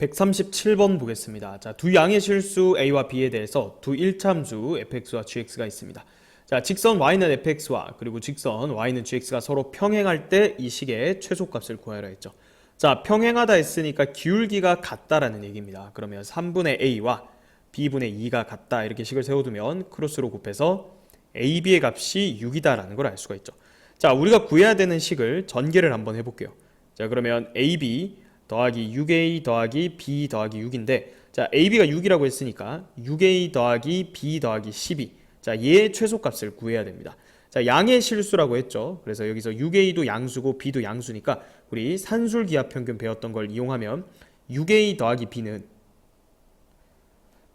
137번 보겠습니다. 자, 두 양의 실수 a와 b에 대해서 두 일참수 fx와 gx가 있습니다. 자, 직선 y는 fx와 그리고 직선 y는 gx가 서로 평행할 때 이 식의 최소값을 구하라 했죠. 자, 평행하다 했으니까 기울기가 같다라는 얘기입니다. 그러면 3분의 a와 b분의 2가 같다 이렇게 식을 세워두면 크로스로 곱해서 ab의 값이 6이다라는 걸 알 수가 있죠. 자, 우리가 구해야 되는 식을 전개를 한번 해볼게요. 자, 그러면 ab 더하기 6a 더하기 b 더하기 6인데, 자, ab가 6이라고 했으니까 6a 더하기 b 더하기 12, 자, 얘의 최소값을 구해야 됩니다. 자, 양의 실수라고 했죠. 그래서 여기서 6a도 양수고 b도 양수니까 우리 산술기하평균 배웠던 걸 이용하면 6a 더하기 b는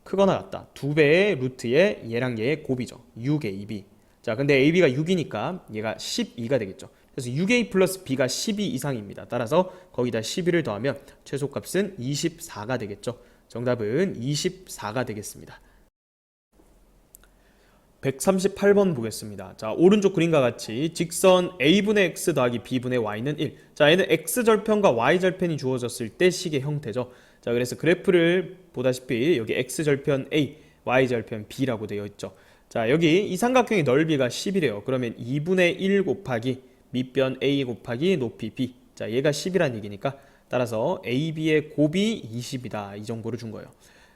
크거나 같다 2배의 루트의 얘랑 얘의 곱이죠. 6ab. 자, 근데 ab가 6이니까 얘가 12가 되겠죠. 그래서 6a 플러스 b가 12 이상입니다. 따라서 거기다 12를 더하면 최소값은 24가 되겠죠. 정답은 24가 되겠습니다. 138번 보겠습니다. 자, 오른쪽 그림과 같이 직선 a분의 x 더하기 b분의 y는 1. 자, 얘는 x절편과 y절편이 주어졌을 때 식의 형태죠. 자, 그래서 그래프를 보다시피 여기 x절편 a, y절편 b라고 되어 있죠. 자, 여기 이 삼각형의 넓이가 10이래요. 그러면 2분의 1 곱하기 밑변 a 곱하기 높이 b. 자, 얘가 10이란 얘기니까 따라서 ab의 곱이 20이다. 이 정보를 준 거예요.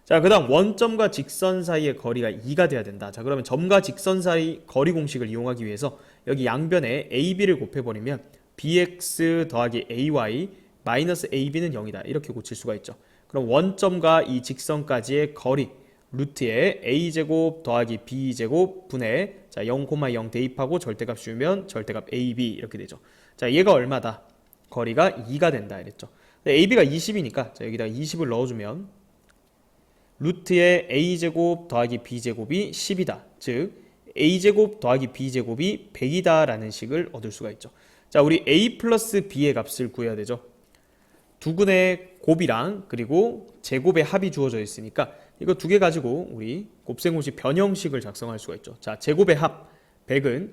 자, 그 다음 원점과 직선 사이의 거리가 2가 돼야 된다. 자, 그러면 점과 직선 사이 거리 공식을 이용하기 위해서 여기 양변에 ab를 곱해버리면 bx 더하기 ay 마이너스 ab는 0이다. 이렇게 고칠 수가 있죠. 그럼 원점과 이 직선까지의 거리 루트에 a제곱 더하기 b제곱 분의, 자, 0,0 대입하고 절대값 씌우면 절대값 ab 이렇게 되죠. 자, 얘가 얼마다? 거리가 2가 된다 이랬죠. ab가 20이니까 자, 여기다 20을 넣어주면 루트에 a제곱 더하기 b제곱이 10이다. 즉 a제곱 더하기 b제곱이 100이다 라는 식을 얻을 수가 있죠. 자, 우리 a 플러스 b의 값을 구해야 되죠. 두근의 곱이랑 그리고 제곱의 합이 주어져 있으니까 이거 두 개 가지고 우리 곱셈공식 변형식을 작성할 수가 있죠. 자, 제곱의 합 100은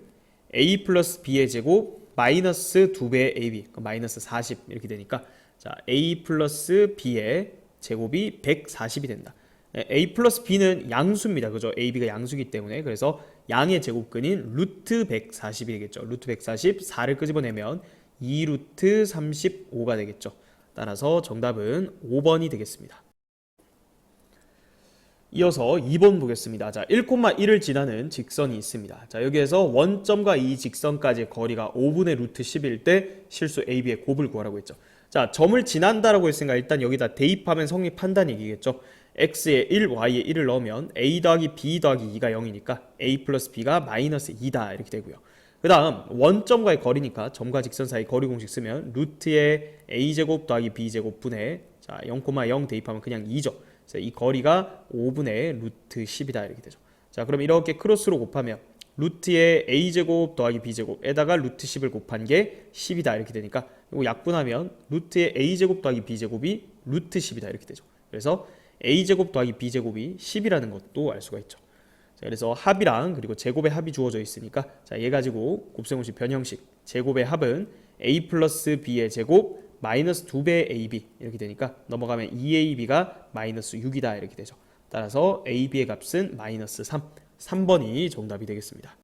a 플러스 b의 제곱 마이너스 2배의 ab, 마이너스 40 이렇게 되니까, 자, a 플러스 b의 제곱이 140이 된다. a 플러스 b는 양수입니다. 그죠? ab가 양수기 때문에. 그래서 양의 제곱근인 루트 140이 되겠죠. 루트 140, 4를 끄집어내면 2루트 35가 되겠죠. 따라서 정답은 5번이 되겠습니다. 이어서 2번 보겠습니다. 자, 1,1을 지나는 직선이 있습니다. 자, 여기에서 원점과 이 직선까지의 거리가 5분의 루트 10일 때 실수 AB의 곱을 구하라고 했죠. 자, 점을 지난다라고 했으니까 일단 여기다 대입하면 성립한다는 얘기겠죠. x에 1, y에 1을 넣으면 a 더하기 b 더하기 2가 0이니까 a 플러스 b가 마이너스 2다 이렇게 되고요. 그 다음 원점과의 거리니까 점과 직선 사이 거리 공식 쓰면 루트에 a제곱 더하기 b제곱 분의, 자, 0,0 대입하면 그냥 2죠. 그래서 이 거리가 5분의 루트 10이다 이렇게 되죠. 자, 그럼 이렇게 크로스로 곱하면 루트에 a제곱 더하기 b제곱에다가 루트 10을 곱한 게 10이다 이렇게 되니까 이거 약분하면 루트에 a제곱 더하기 b제곱이 루트 10이다 이렇게 되죠. 그래서 a제곱 더하기 b제곱이 10이라는 것도 알 수가 있죠. 자, 그래서 합이랑 그리고 제곱의 합이 주어져 있으니까, 자, 얘 가지고 곱셈공식 변형식 제곱의 합은 a 플러스 b의 제곱 마이너스 2배의 ab 이렇게 되니까 넘어가면 2ab가 마이너스 6이다 이렇게 되죠. 따라서 ab의 값은 마이너스 3번이 정답이 되겠습니다.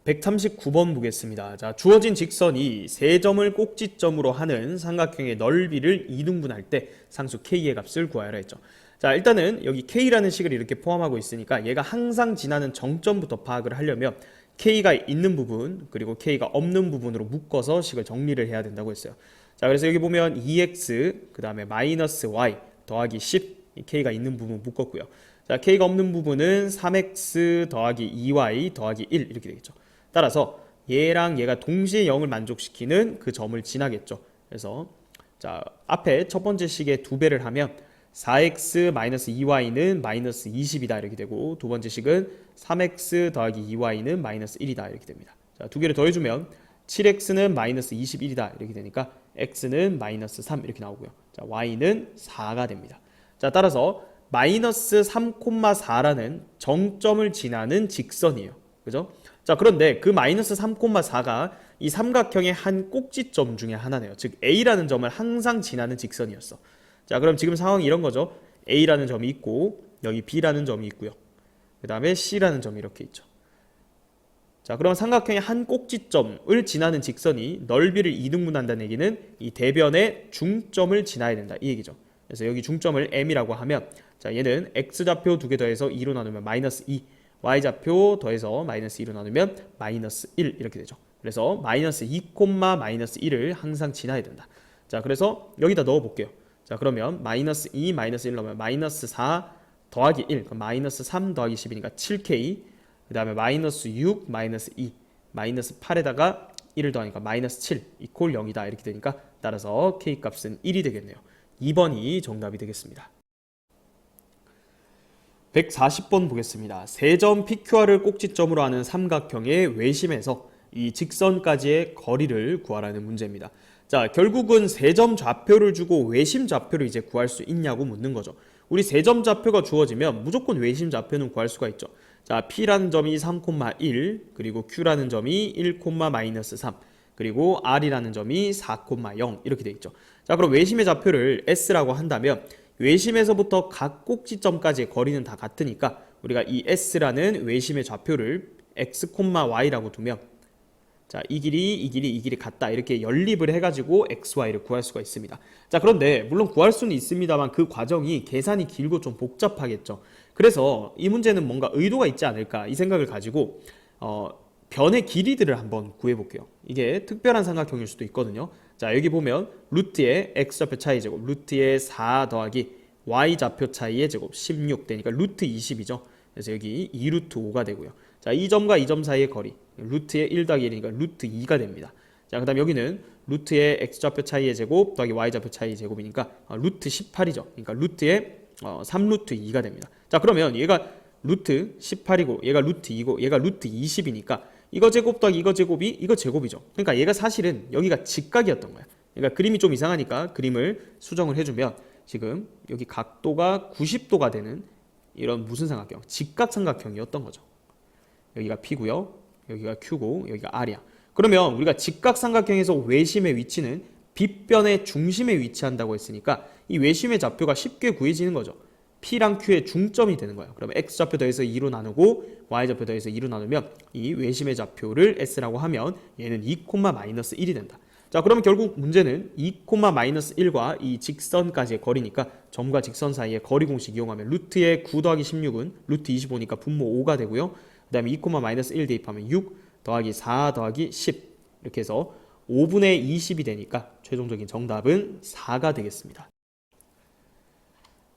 139번 보겠습니다. 자, 주어진 직선이 세 점을 꼭지점으로 하는 삼각형의 넓이를 2등분할 때 상수 k의 값을 구하라 했죠. 자, 일단은 여기 k라는 식을 이렇게 포함하고 있으니까 얘가 항상 지나는 정점부터 파악을 하려면 k가 있는 부분 그리고 k가 없는 부분으로 묶어서 식을 정리를 해야 된다고 했어요. 자, 그래서 여기 보면 2x 그 다음에 마이너스 y 더하기 10, k가 있는 부분 묶었고요. 자, k가 없는 부분은 3x 더하기 2y 더하기 1 이렇게 되겠죠. 따라서 얘랑 얘가 동시에 0을 만족시키는 그 점을 지나겠죠. 그래서 자, 앞에 첫 번째 식의 2배를 하면 4x-2y는 마이너스 20이다 이렇게 되고, 두 번째 식은 3x 더하기 2y는 마이너스 1이다 이렇게 됩니다. 자, 두 개를 더해주면 7x는 마이너스 21이다 이렇게 되니까 x는 마이너스 3 이렇게 나오고요. 자, y는 4가 됩니다. 자, 따라서 마이너스 3,4라는 정점을 지나는 직선이에요. 그죠? 자, 그런데 그 마이너스 3,4가 이 삼각형의 한 꼭지점 중에 하나네요. 즉 A라는 점을 항상 지나는 직선이었어. 자, 그럼 지금 상황이 이런 거죠. A라는 점이 있고 여기 B라는 점이 있고요. 그 다음에 C라는 점이 이렇게 있죠. 자, 그럼 삼각형의 한 꼭지점을 지나는 직선이 넓이를 이등분한다는 얘기는 이 대변의 중점을 지나야 된다 이 얘기죠. 그래서 여기 중점을 M이라고 하면 자, 얘는 X좌표 두 개 더해서 2로 나누면 마이너스 2, Y좌표 더해서 마이너스 2로 나누면 마이너스 1 이렇게 되죠. 그래서 마이너스 2, 마이너스 1을 항상 지나야 된다. 자, 그래서 여기다 넣어볼게요. 자, 그러면 마이너스 2, 마이너스 1 넣으면 마이너스 4 더하기 1, 그럼 마이너스 3 더하기 10이니까 7K, 그 다음에 마이너스 6, 마이너스 2, 마이너스 8에다가 1을 더하니까 마이너스 7 이퀄 0이다 이렇게 되니까 따라서 K 값은 1이 되겠네요. 2번이 정답이 되겠습니다. 140번 보겠습니다. 세점 PQR을 꼭지점으로 하는 삼각형의 외심에서 이 직선까지의 거리를 구하라는 문제입니다. 자, 결국은 세점 좌표를 주고 외심 좌표를 이제 구할 수 있냐고 묻는 거죠. 우리 세점 좌표가 주어지면 무조건 외심 좌표는 구할 수가 있죠. 자, P라는 점이 3,1, 그리고 Q라는 점이 1, 마이너스 3, 그리고 R이라는 점이 4,0 이렇게 돼 있죠. 자, 그럼 외심의 좌표를 S라고 한다면 외심에서부터 각 꼭지점까지의 거리는 다 같으니까 우리가 이 S라는 외심의 좌표를 X, Y라고 두면 자, 이 길이 같다 이렇게 연립을 해가지고 XY를 구할 수가 있습니다. 자, 그런데 물론 구할 수는 있습니다만 그 과정이 계산이 길고 좀 복잡하겠죠. 그래서 이 문제는 뭔가 의도가 있지 않을까 이 생각을 가지고 변의 길이들을 한번 구해볼게요. 이게 특별한 삼각형일 수도 있거든요. 자, 여기 보면 루트의 x좌표 차이 제곱, 루트의 4 더하기 y좌표 차이의 제곱 16 되니까 루트 20이죠. 그래서 여기 2루트 5가 되고요. 자, 이 점과 이 점 사이의 거리 루트의 1 더하기 1이니까 루트 2가 됩니다. 자, 그 다음 여기는 루트의 x좌표 차이의 제곱 더하기 y좌표 차이의 제곱이니까 루트 18이죠. 그러니까 루트의 3루트 2가 됩니다. 자, 그러면 얘가 루트 18이고 얘가 루트 2고 얘가 루트 20이니까 이거 제곱 더하기 이거 제곱이 이거 제곱이죠. 그러니까 얘가 사실은 여기가 직각이었던 거야. 그러니까 그림이 좀 이상하니까 그림을 수정을 해주면 지금 여기 각도가 90도가 되는 이런 무슨 삼각형? 직각삼각형이었던 거죠. 여기가 P고요. 여기가 Q고 여기가 R이야. 그러면 우리가 직각삼각형에서 외심의 위치는 빗변의 중심에 위치한다고 했으니까 이 외심의 좌표가 쉽게 구해지는 거죠. P랑 Q의 중점이 되는 거예요. 그러면 X좌표 더해서 2로 나누고 Y좌표 더해서 2로 나누면 이 외심의 좌표를 S라고 하면 얘는 2, 마이너스 1이 된다. 자, 그러면 결국 문제는 2, 마이너스 1과 이 직선까지의 거리니까 점과 직선 사이의 거리 공식 이용하면 루트의 9 더하기 16은 루트 25니까 분모 5가 되고요. 그 다음에 2, 마이너스 1 대입하면 6 더하기 4 더하기 10 이렇게 해서 5분의 20이 되니까 최종적인 정답은 4가 되겠습니다.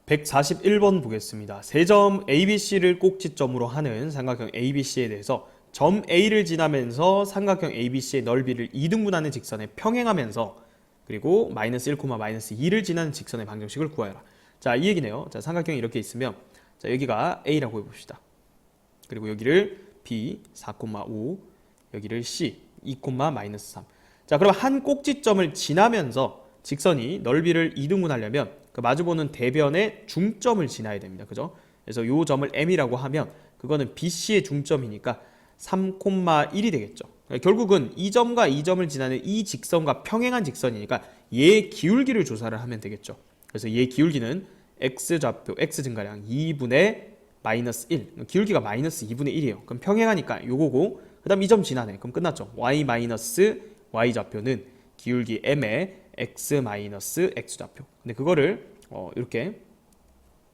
141번 보겠습니다. 세점 ABC를 꼭지점으로 하는 삼각형 ABC에 대해서 점 A를 지나면서 삼각형 ABC의 넓이를 2등분하는 직선에 평행하면서 그리고 마이너스 1, 마이너스 2를 지나는 직선의 방정식을 구하여라. 자, 이 얘기네요. 자, 삼각형이 이렇게 있으면 자, 여기가 A라고 해봅시다. 그리고 여기를 B 4,5, 여기를 C 2, 마이너스 3. 자, 그럼 한 꼭지점을 지나면서 직선이 넓이를 2등분하려면 그 마주보는 대변의 중점을 지나야 됩니다. 그죠? 그래서 이 점을 M이라고 하면 그거는 BC의 중점이니까 3,1이 되겠죠. 결국은 이 점과 이 점을 지나는 이 직선과 평행한 직선이니까 얘의 기울기를 조사를 하면 되겠죠. 그래서 얘의 기울기는 X좌표, X 증가량 2분의 마이너스 1. 기울기가 마이너스 2분의 1이에요. 그럼 평행하니까 요거고 그 다음 이 점 지나네. 그럼 끝났죠. Y 마이너스 Y좌표는 기울기 M의 X 마이너스 X좌표. 근데 그거를 이렇게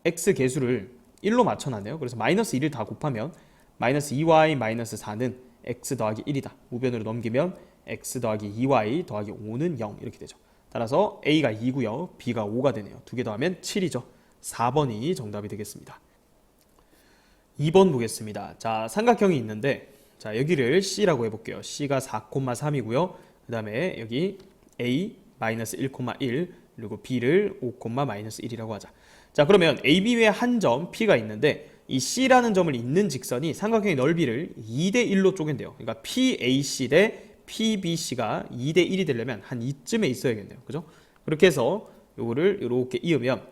X 개수를 1로 맞춰놨네요. 그래서 마이너스 1을 다 곱하면 마이너스 2Y 마이너스 4는 X 더하기 1이다. 우변으로 넘기면 X 더하기 2Y 더하기 5는 0 이렇게 되죠. 따라서 A가 2고요. B가 5가 되네요. 두 개 더하면 7이죠. 4번이 정답이 되겠습니다. 2번 보겠습니다. 자, 삼각형이 있는데 자, 여기를 C라고 해볼게요. C가 4,3이고요. 그 다음에 여기 A 마이너스 1,1 그리고 B를 5, 마이너스 1이라고 하자. 자, 그러면 AB 외에 한 점 P가 있는데 이 C라는 점을 잇는 직선이 삼각형의 넓이를 2대 1로 쪼갠대요. 그러니까 PAC 대 PBC가 2대 1이 되려면 한 이쯤에 있어야겠네요. 그죠? 그렇게 해서 요거를 이렇게 이으면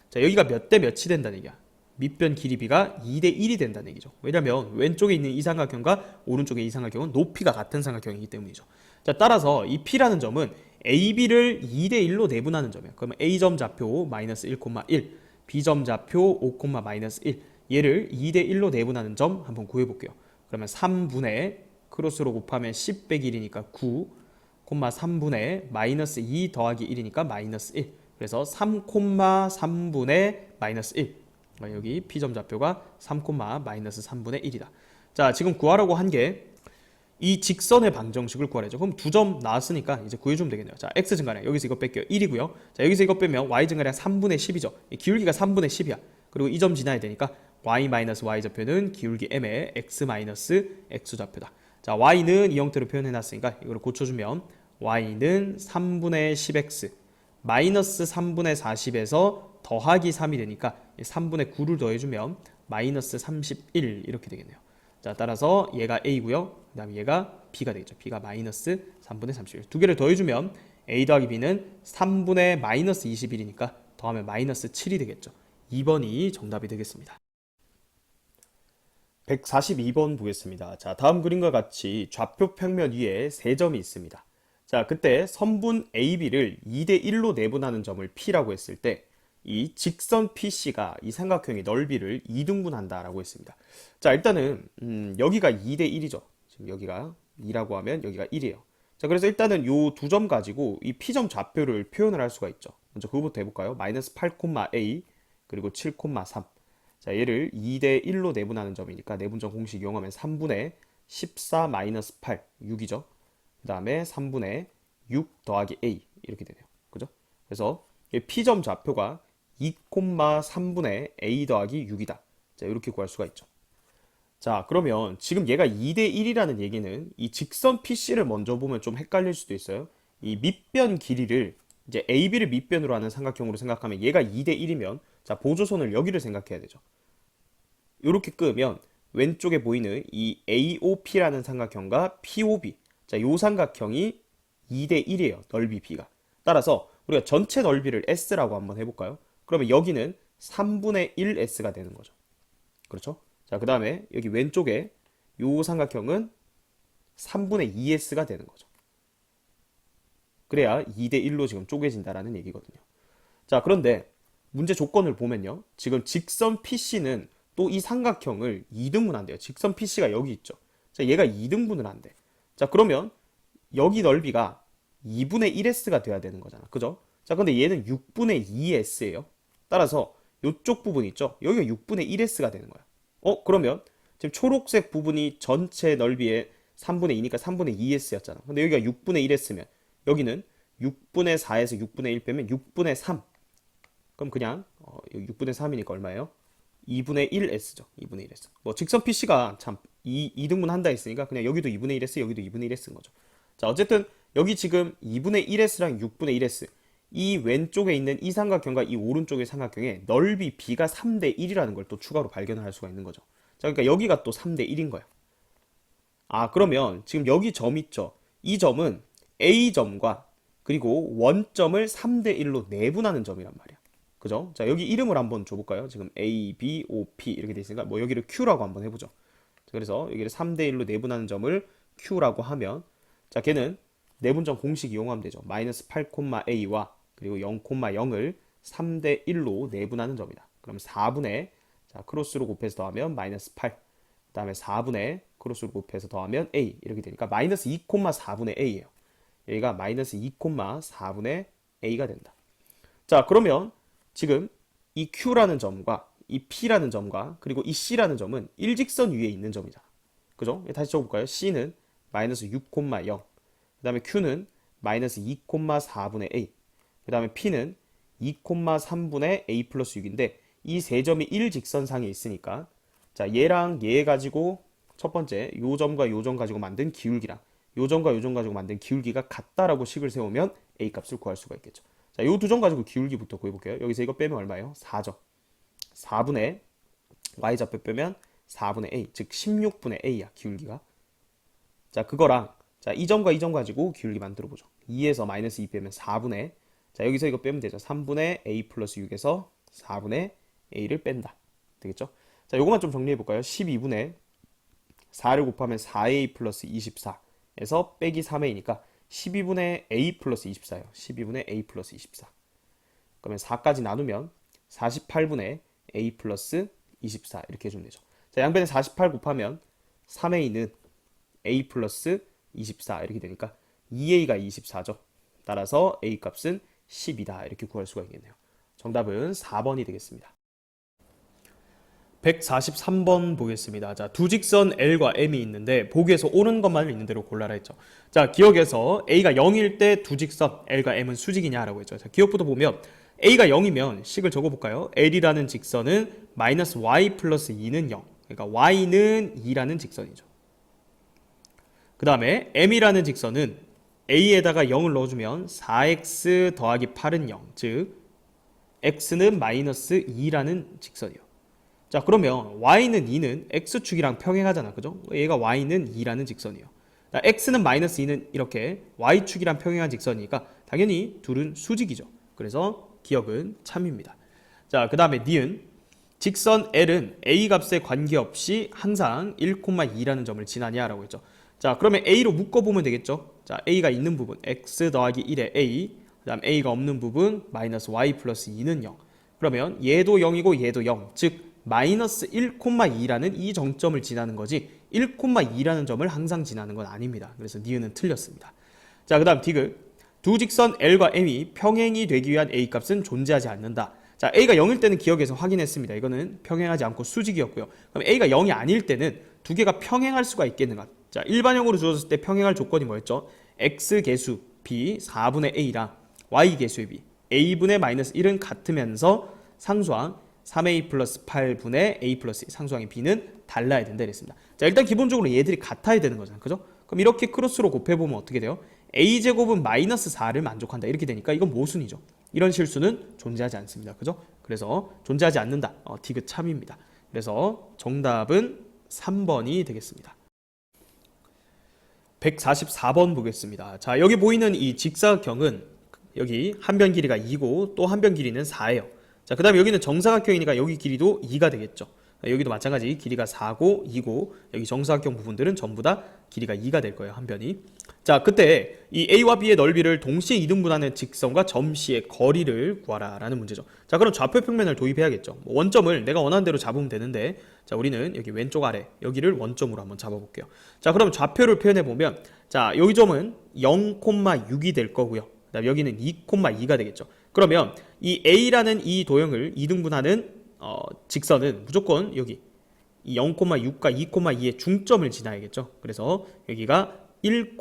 자, 여기가 몇 대 몇이 된다는 얘기야. 밑변 길이비가 2대 1이 된다는 얘기죠. 왜냐면 왼쪽에 있는 이 삼각형과 오른쪽에 이 삼각형은 높이가 같은 삼각형이기 때문이죠. 자, 따라서 이 P라는 점은 AB를 2대 1로 내분하는 점이에요. 그러면 A점 좌표 마이너스 1,1, B점 좌표 5, 마이너스 1. 얘를 2대 1로 내분하는 점 한번 구해볼게요. 그러면 3분의 크로스로 곱하면 10 빼기 1이니까 9, 3분의 마이너스 2 더하기 1이니까 마이너스 1. 그래서 3,3분의 마이너스 1. 여기 P점 좌표가 3, 마이너스 3분의 1이다. 자, 지금 구하라고 한 게 이 직선의 방정식을 구하래죠. 그럼 두 점 나왔으니까 이제 구해주면 되겠네요. 자, x 증가량 여기서 이거 뺄게요. 1이고요. 자, 여기서 이거 빼면 y 증가량 3분의 10이죠. 기울기가 3분의 10이야. 그리고 이 점 지나야 되니까 y 좌표는 기울기 m의 x x 좌표다. 자, y는 이 형태로 표현해놨으니까 이거를 고쳐주면 y는 3분의 10x 마이너스 3분의 40에서 더하기 3이 되니까 3분의 9를 더해주면 마이너스 31 이렇게 되겠네요. 자, 따라서 얘가 a고요. 그 다음에 얘가 b가 되겠죠. b가 마이너스 3분의 31. 두 개를 더해주면 a 더하기 b는 3분의 마이너스 21이니까 더하면 마이너스 7이 되겠죠. 2번이 정답이 되겠습니다. 142번 보겠습니다. 자, 다음 그림과 같이 좌표 평면 위에 세 점이 있습니다. 자, 그때 선분 AB를 2대 1로 내분하는 점을 P라고 했을 때 이 직선 PC가 이 삼각형의 넓이를 2등분한다라고 했습니다. 자, 일단은 여기가 2대 1이죠. 지금 여기가 2라고 하면 여기가 1이에요. 자, 그래서 일단은 요 두 점 가지고 이 P점 좌표를 표현을 할 수가 있죠. 먼저 그거부터 해볼까요? 마이너스 8, A 그리고 7, 3. 자, 얘를 2대 1로 내분하는 점이니까 내분점 공식 이용하면 3분의 14 마이너스 8, 6이죠. 그 다음에 3분의 6 더하기 A 이렇게 되네요. 그죠? 그래서 P점 좌표가 2, 3분의 A 더하기 6이다. 자, 이렇게 구할 수가 있죠. 자, 그러면 지금 얘가 2대 1이라는 얘기는 이 직선 PC를 먼저 보면 좀 헷갈릴 수도 있어요. 이 밑변 길이를 이제 AB를 밑변으로 하는 삼각형으로 생각하면 얘가 2대 1이면 자, 보조선을 여기를 생각해야 되죠. 이렇게 끄면 왼쪽에 보이는 이 AOP라는 삼각형과 POB 자, 요 삼각형이 2대 1이에요. 넓이 B가. 따라서 우리가 전체 넓이를 S라고 한번 해볼까요? 그러면 여기는 3분의 1S가 되는 거죠. 그렇죠? 자, 그 다음에 여기 왼쪽에 요 삼각형은 3분의 2S가 되는 거죠. 그래야 2대 1로 지금 쪼개진다라는 얘기거든요. 자, 그런데 문제 조건을 보면요. 지금 직선 PC는 또 이 삼각형을 2등분 한대요. 직선 PC가 여기 있죠. 자, 얘가 2등분을 한대. 자, 그러면 여기 넓이가 2분의 1S가 돼야 되는 거잖아. 그죠? 자, 근데 얘는 6분의 2S예요. 따라서 이쪽 부분 있죠? 여기가 6분의 1S가 되는 거야. 그러면 지금 초록색 부분이 전체 넓이의 3분의 2니까 3분의 2S였잖아. 근데 여기가 6분의 1S면 여기는 6분의 4에서 6분의 1 빼면 6분의 3. 그럼 그냥 여기 6분의 3이니까 얼마예요? 2분의 1S죠. 2분의 1S. 뭐 직선 PC가 참 2등분 한다 했으니까 그냥 여기도 2분의 1S, 여기도 2분의 1S인 거죠. 자, 어쨌든 여기 지금 2분의 1S랑 6분의 1S 이 왼쪽에 있는 이 삼각형과 이 오른쪽의 삼각형의 넓이 B가 3대 1이라는 걸 또 추가로 발견을 할 수가 있는 거죠. 자, 그러니까 여기가 또 3대 1인 거야. 아, 그러면 지금 여기 점 있죠? 이 점은 A점과 그리고 원점을 3대 1로 내분하는 점이란 말이야. 그죠? 자, 여기 이름을 한번 줘볼까요? 지금 A, B, O, P 이렇게 돼 있으니까 뭐 여기를 Q라고 한번 해보죠. 그래서 여기를 3대 1로 내분하는 점을 Q라고 하면 자, 걔는 내분점 공식 이용하면 되죠. 마이너스 8, A와 그리고 0, 0을 3대 1로 내분하는 점이다. 그럼 4분의 자, 크로스로 곱해서 더하면 마이너스 8. 그 다음에 4분의 크로스로 곱해서 더하면 A 이렇게 되니까 마이너스 2, 4분의 A예요. 여기가 마이너스 2, 4분의 A가 된다. 자, 그러면 지금 이 Q라는 점과 이 P라는 점과 그리고 이 C라는 점은 일직선 위에 있는 점이잖아. 그죠? 다시 적어볼까요? C는 마이너스 6, 0. 그 다음에 Q는 마이너스 2, 4분의 A. 그 다음에 P는 2, 3분의 A 플러스 6인데 이 세 점이 일직선상에 있으니까 자, 얘랑 얘 가지고 첫 번째 요 점과 요 점 가지고 만든 기울기랑 요 점과 요 점 가지고 만든 기울기가 같다라고 식을 세우면 A 값을 구할 수가 있겠죠. 자, 요 두 점 가지고 기울기부터 구해볼게요. 여기서 이거 빼면 얼마예요? 4점. 4분의 Y좌표 빼면 4분의 A, 즉 16분의 A야, 기울기가. 자, 그거랑 자, 이 점과 이 점 가지고 기울기 만들어보죠. 2에서 마이너스 2 빼면 4분의 자, 여기서 이거 빼면 되죠. 3분의 A 플러스 6에서 4분의 A를 뺀다. 되겠죠? 자, 요거만 좀 정리해볼까요? 12분의 4를 곱하면 4A 플러스 24에서 빼기 3A니까 12분의 a 플러스 24예요. 12분의 a 플러스 24. 그러면 4까지 나누면 48분의 a 플러스 24 이렇게 해주면 되죠. 자, 양변에 48 곱하면 3a는 a 플러스 24 이렇게 되니까 2a가 24죠. 따라서 a 값은 10이다 이렇게 구할 수가 있겠네요. 정답은 4번이 되겠습니다. 143번 보겠습니다. 자, 두 직선 L과 M이 있는데 보기에서 옳은 것만 있는 대로 골라라 했죠. 자, 기억에서 A가 0일 때 두 직선 L과 M은 수직이냐라고 했죠. 자, 기억부터 보면 A가 0이면 식을 적어볼까요? L이라는 직선은 마이너스 Y 플러스 2는 0. 그러니까 Y는 2라는 직선이죠. 그 다음에 M이라는 직선은 A에다가 0을 넣어주면 4X 더하기 8은 0. 즉 X는 마이너스 2라는 직선이요. 자, 그러면 y는 2는 x축이랑 평행하잖아. 그죠? 얘가 y는 2라는 직선이에요. 자, x는 마이너스 2는 이렇게 y축이랑 평행한 직선이니까 당연히 둘은 수직이죠. 그래서 기억은 참입니다. 자, 그 다음에 니은 직선 L은 a 값에 관계없이 항상 1,2라는 점을 지나냐라고 했죠. 자, 그러면 a로 묶어보면 되겠죠. 자, a가 있는 부분 x 더하기 1의 a, 그 다음 a가 없는 부분 마이너스 y 플러스 2는 0. 그러면 얘도 0이고 얘도 0. 즉 마이너스 1,2라는 이 정점을 지나는 거지 1,2라는 점을 항상 지나는 건 아닙니다. 그래서 니은은 틀렸습니다. 자, 그 다음 디귿 두 직선 L과 M이 평행이 되기 위한 A 값은 존재하지 않는다. 자, A가 0일 때는 기억에서 확인했습니다. 이거는 평행하지 않고 수직이었고요. 그럼 A가 0이 아닐 때는 두 개가 평행할 수가 있겠는가? 자, 일반형으로 주어졌을 때 평행할 조건이 뭐였죠? X 개수 B 4분의 A랑 Y 개수의 B A분의 마이너스 1은 같으면서 상수항 3a 플러스 8분의 a 플러스 2 상수항의 b는 달라야 된다 이랬습니다. 자, 일단 기본적으로 얘들이 같아야 되는 거잖아요. 그죠? 그럼 이렇게 크로스로 곱해보면 어떻게 돼요? a제곱은 마이너스 4를 만족한다 이렇게 되니까 이건 모순이죠. 이런 실수는 존재하지 않습니다. 그죠? 그래서 존재하지 않는다. 디귿 참입니다. 그래서 정답은 3번이 되겠습니다. 144번 보겠습니다. 자, 여기 보이는 이 직사각형은 여기 한 변 길이가 2고 또 한 변 길이는 4예요. 자, 그 다음에 여기는 정사각형이니까 여기 길이도 2가 되겠죠. 여기도 마찬가지 길이가 4고 2고 여기 정사각형 부분들은 전부 다 길이가 2가 될 거예요. 한 변이. 자, 그때 이 A와 B의 넓이를 동시에 이등분하는 직선과 점C의 거리를 구하라 라는 문제죠. 자, 그럼 좌표 평면을 도입해야겠죠. 원점을 내가 원하는 대로 잡으면 되는데 자, 우리는 여기 왼쪽 아래 여기를 원점으로 한번 잡아볼게요. 자, 그럼 좌표를 표현해보면 자, 여기 점은 0,6이 될 거고요. 그 다음 여기는 2,2가 되겠죠. 그러면 이 A라는 이 도형을 이등분하는 직선은 무조건 여기 이 0,6과 2,2의 중점을 지나야겠죠. 그래서 여기가 1,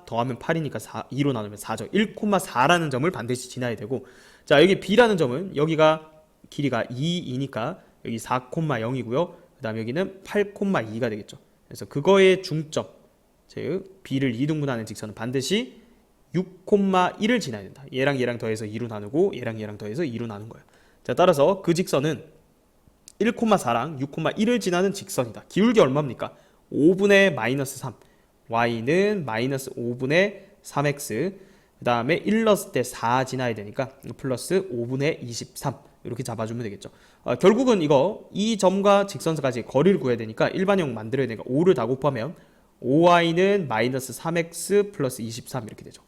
더하면 8이니까 2로 나누면 4죠. 1,4라는 점을 반드시 지나야 되고 자, 여기 B라는 점은 여기가 길이가 2이니까 여기 4,0이고요. 그 다음 여기는 8,2가 되겠죠. 그래서 그거의 중점, 즉 B를 이등분하는 직선은 반드시 6,1을 지나야 된다. 얘랑 얘랑 더해서 2로 나누고 얘랑 얘랑 더해서 2로 나눈 거예요. 자, 따라서 그 직선은 1,4랑 6,1을 지나는 직선이다. 기울기 얼마입니까? 5분의 마이너스 3. y는 마이너스 5분의 3x. 그 다음에 1 넣었을 때 4 지나야 되니까 플러스 5분의 23. 이렇게 잡아주면 되겠죠. 결국은 이거 이 점과 직선까지 거리를 구해야 되니까 일반형 만들어야 되니까 5를 다 곱하면 5y는 마이너스 3x 플러스 23 이렇게 되죠.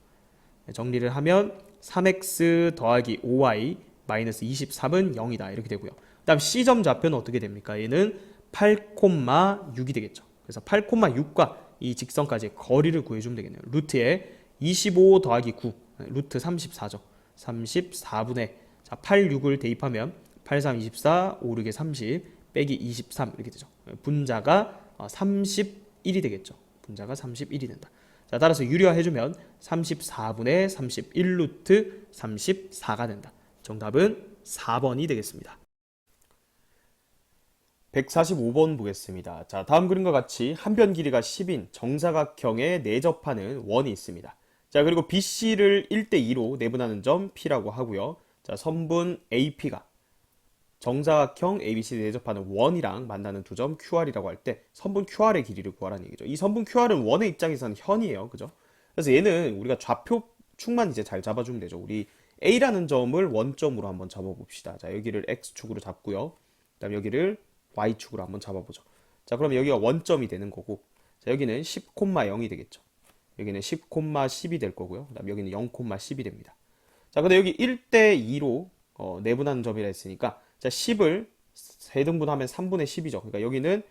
정리를 하면 3x 더하기 5y 마이너스 23은 0이다 이렇게 되고요. 그 다음 C점 좌표는 어떻게 됩니까? 얘는 8,6이 되겠죠. 그래서 8,6과 이 직선까지 거리를 구해주면 되겠네요. 루트에 25 더하기 9 루트 34죠. 34분의 자, 8, 6을 대입하면 8, 3, 24 5, 6에 30 빼기 23 이렇게 되죠. 분자가 31이 되겠죠. 분자가 31이 된다. 자, 따라서 유리화해주면 34분의 31 루트 34가 된다. 정답은 4번이 되겠습니다. 145번 보겠습니다. 자, 다음 그림과 같이 한 변 길이가 10인 정사각형에 내접하는 원이 있습니다. 자, 그리고 BC를 1대2로 내분하는 점 P라고 하고요. 자, 선분 AP가 정사각형 ABC 내접하는 원이랑 만나는 두 점 QR이라고 할 때 선분 QR의 길이를 구하라는 얘기죠. 이 선분 QR은 원의 입장에서는 현이에요. 그죠? 그래서 얘는 우리가 좌표축만 이제 잘 잡아주면 되죠. 우리 A라는 점을 원점으로 한번 잡아봅시다. 자, 여기를 X축으로 잡고요. 그 다음 여기를 Y축으로 한번 잡아보죠. 자, 그럼 여기가 원점이 되는 거고 자, 여기는 10,0이 되겠죠. 여기는 10,10이 될 거고요. 그다음 여기는 0,10이 됩니다. 자, 근데 여기 1대 2로 내분하는 점이라 했으니까 자, 10을 세등분하면 3분의 10이죠. 그러니까 여기는